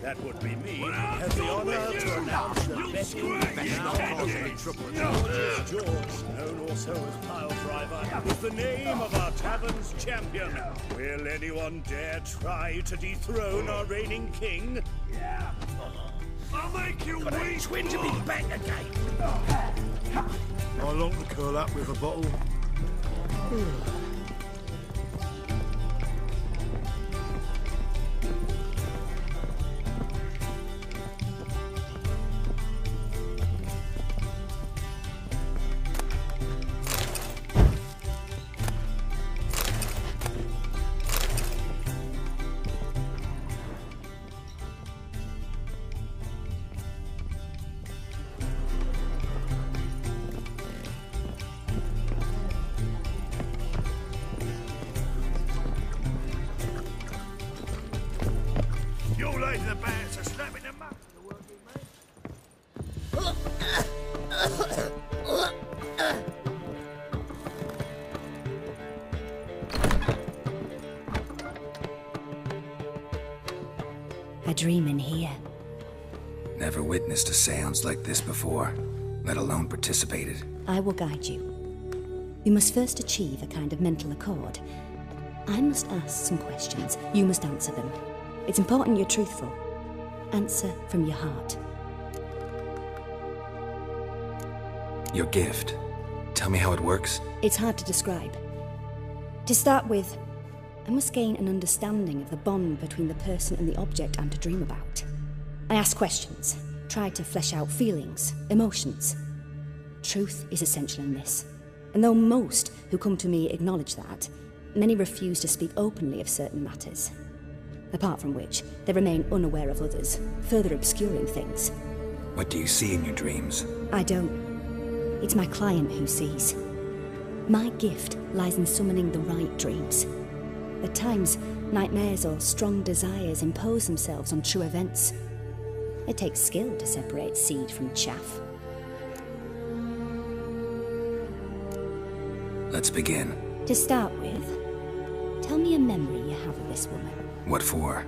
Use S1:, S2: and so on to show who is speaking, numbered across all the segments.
S1: that would be me, has the honor to announce the betting George, known also as Piledriver, is the name of our tavern's champion. Will anyone dare try to dethrone our reigning king? Yeah. I'll make you weak. Twin to be back again.
S2: I long to curl up with a bottle.
S3: A dream in here.
S4: Never witnessed a seance like this before, let alone participated.
S3: I will guide you. You must first achieve a kind of mental accord. I must ask some questions. You must answer them. It's important you're truthful. Answer from your heart.
S4: Your gift. Tell me how it works.
S3: It's hard to describe. To start with, I must gain an understanding of the bond between the person and the object I'm to dream about. I ask questions, try to flesh out feelings, emotions. Truth is essential in this. And though most who come to me acknowledge that, many refuse to speak openly of certain matters. Apart from which, they remain unaware of others, further obscuring things.
S4: What do you see in your dreams?
S3: I don't. It's my client who sees. My gift lies in summoning the right dreams. At times, nightmares or strong desires impose themselves on true events. It takes skill to separate seed from chaff.
S4: Let's begin.
S3: To start with, tell me a memory you have of this woman.
S4: What for?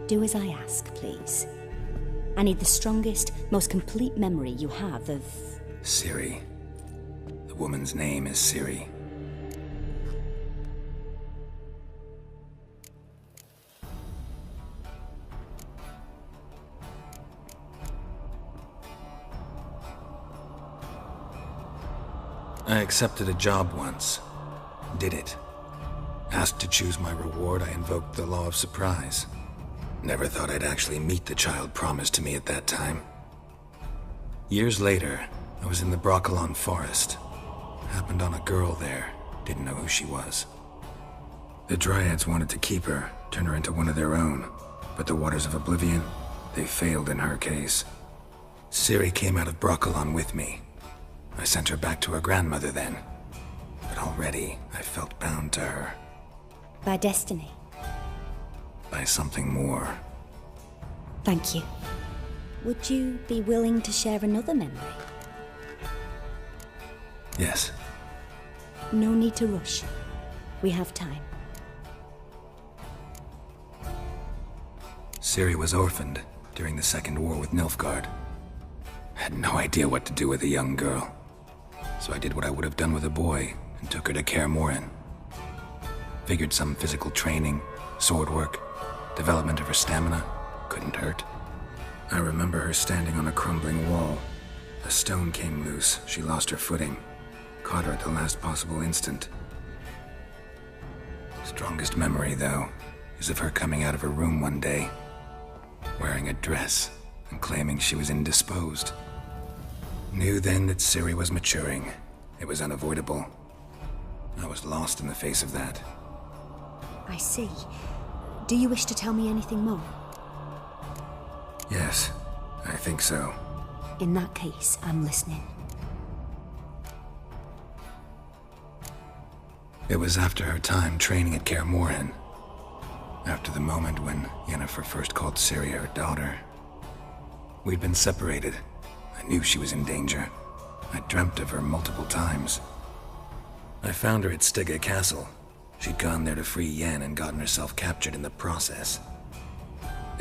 S3: Do as I ask, please. I need the strongest, most complete memory you have of...
S4: Ciri. The woman's name is Ciri. I accepted a job once. Did it. Asked to choose my reward, I invoked the law of surprise. Never thought I'd actually meet the child promised to me at that time. Years later, I was in the Broccolon forest. Happened on a girl there. Didn't know who she was. The Dryads wanted to keep her, turn her into one of their own. But the Waters of Oblivion, they failed in her case. Ciri came out of Broccolon with me. I sent her back to her grandmother then. But already, I felt bound to her.
S3: By destiny.
S4: By something more.
S3: Thank you. Would you be willing to share another memory?
S4: Yes.
S3: No need to rush. We have time.
S4: Ciri was orphaned during the Second War with Nilfgaard. Had no idea what to do with a young girl. So I did what I would have done with a boy and took her to Kaer Morhen. Figured some physical training, sword work, development of her stamina couldn't hurt. I remember her standing on a crumbling wall. A stone came loose, she lost her footing. Caught her at the last possible instant. Strongest memory, though, is of her coming out of her room one day, wearing a dress and claiming she was indisposed. Knew then that Ciri was maturing. It was unavoidable. I was lost in the face of that.
S3: I see. Do you wish to tell me anything more?
S4: Yes, I think so.
S3: In that case, I'm listening.
S4: It was after her time training at Kaer Morhen. After the moment when Yennefer first called Ciri her daughter. We'd been separated. I knew she was in danger. I dreamt of her multiple times. I found her at Stygga Castle. She'd gone there to free Yen and gotten herself captured in the process.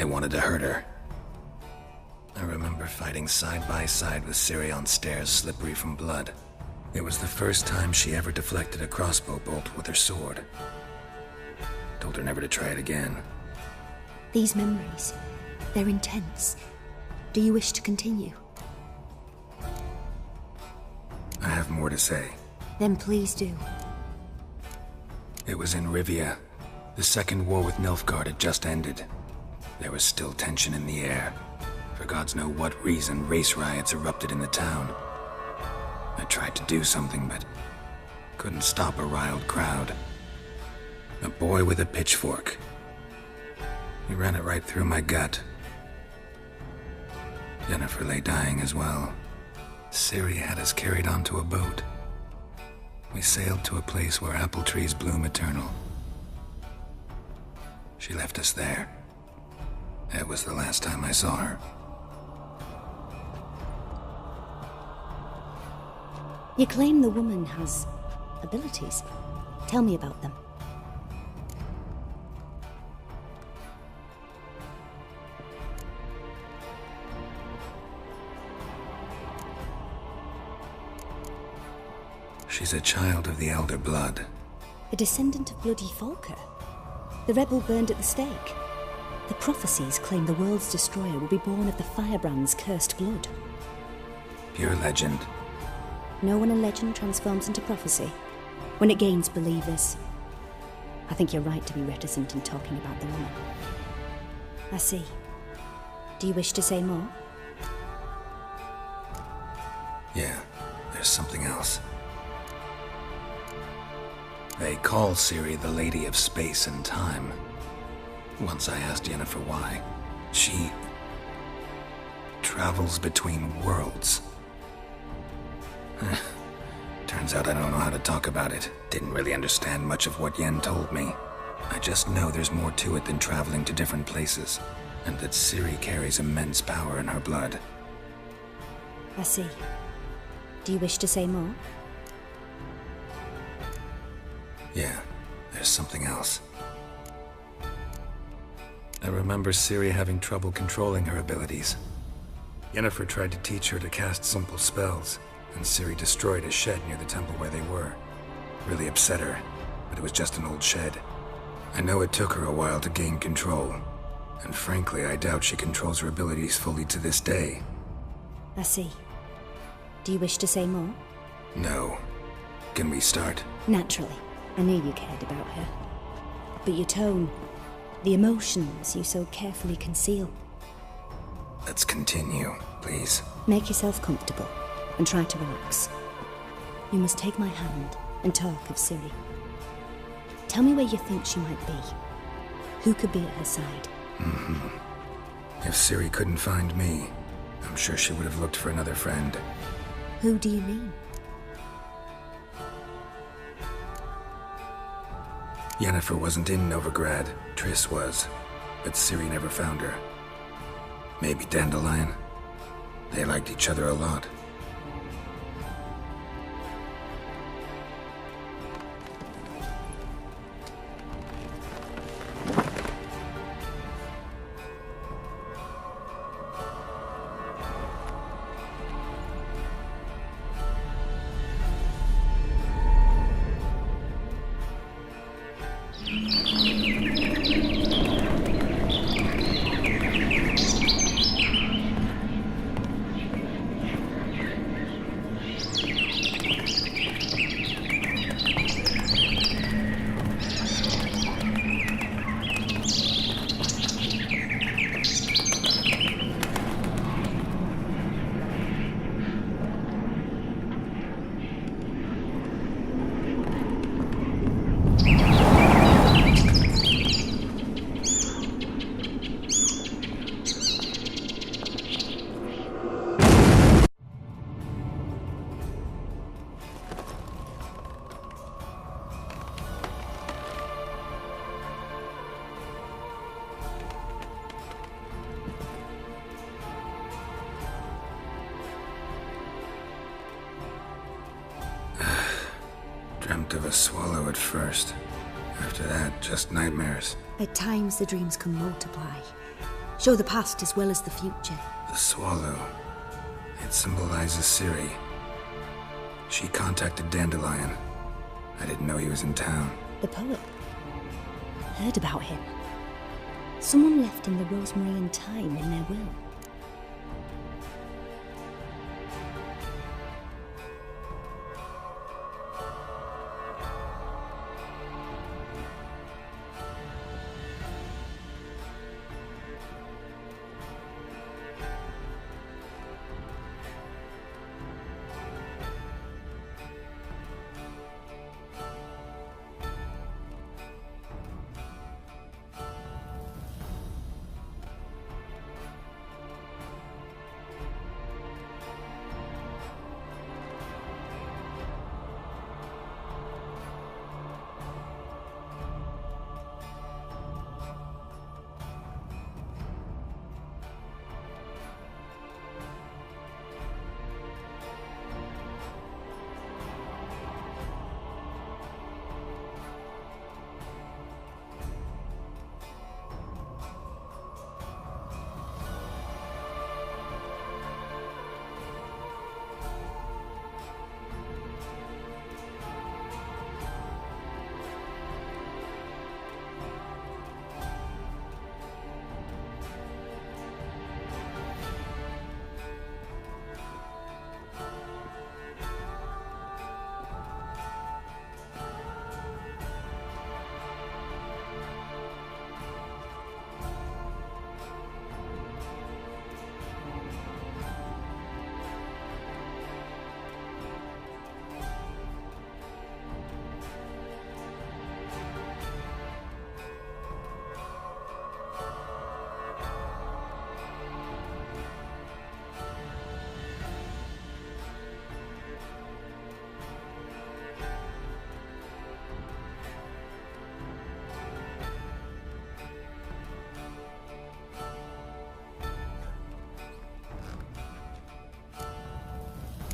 S4: They wanted to hurt her. I remember fighting side by side with Ciri on stairs slippery from blood. It was the first time she ever deflected a crossbow bolt with her sword. Told her never to try it again.
S3: These memories, they're intense. Do you wish to continue?
S4: I have more to say.
S3: Then please do.
S4: It was in Rivia. The second war with Nilfgaard had just ended. There was still tension in the air. For gods know what reason, race riots erupted in the town. I tried to do something, but couldn't stop a riled crowd. A boy with a pitchfork. He ran it right through my gut. Yennefer lay dying as well. Ciri had us carried onto a boat. We sailed to a place where apple trees bloom eternal. She left us there. That was the last time I saw her.
S3: You claim the woman has abilities. Tell me about them.
S4: She's a child of the Elder Blood.
S3: A descendant of bloody Falker. The rebel burned at the stake. The prophecies claim the world's destroyer will be born of the Firebrand's cursed blood.
S4: Pure legend.
S3: Know when a legend transforms into prophecy? When it gains believers. I think you're right to be reticent in talking about the woman. I see. Do you wish to say more?
S4: Yeah, there's something else. They call Ciri the Lady of Space and Time. Once I asked Yennefer why. She travels between worlds. Turns out I don't know how to talk about it. Didn't really understand much of what Yen told me. I just know there's more to it than traveling to different places, and that Ciri carries immense power in her blood.
S3: I see. Do you wish to say more?
S4: Yeah, there's something else. I remember Ciri having trouble controlling her abilities. Yennefer tried to teach her to cast simple spells, and Ciri destroyed a shed near the temple where they were. Really upset her, but it was just an old shed. I know it took her a while to gain control, and frankly, I doubt she controls her abilities fully to this day.
S3: I see. Do you wish to say more?
S4: No. Can we start?
S3: Naturally. I knew you cared about her. But your tone, the emotions you so carefully conceal.
S4: Let's continue, please.
S3: Make yourself comfortable and try to relax. You must take my hand and talk of Ciri. Tell me where you think she might be. Who could be at her side?
S4: If Ciri couldn't find me, I'm sure she would have looked for another friend.
S3: Who do you mean?
S4: Yennefer wasn't in Novigrad, Triss was, but Ciri never found her. Maybe Dandelion. They liked each other a lot. Dreamt of a swallow at first. After that, just nightmares.
S3: At times the dreams can multiply. Show the past as well as the future.
S4: The swallow. It symbolizes Ciri. She contacted Dandelion. I didn't know he was in town.
S3: The poet. Heard about him. Someone left him the rosemary and thyme in their will.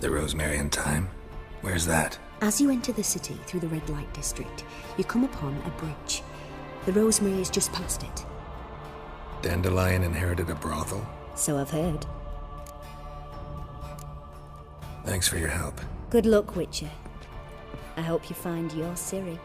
S4: The rosemary and thyme? Where's that?
S3: As you enter the city through the red light district, you come upon a bridge. The rosemary is just past it.
S4: Dandelion inherited a brothel?
S3: So I've heard.
S4: Thanks for your help.
S3: Good luck, Witcher. I hope you find your Ciri.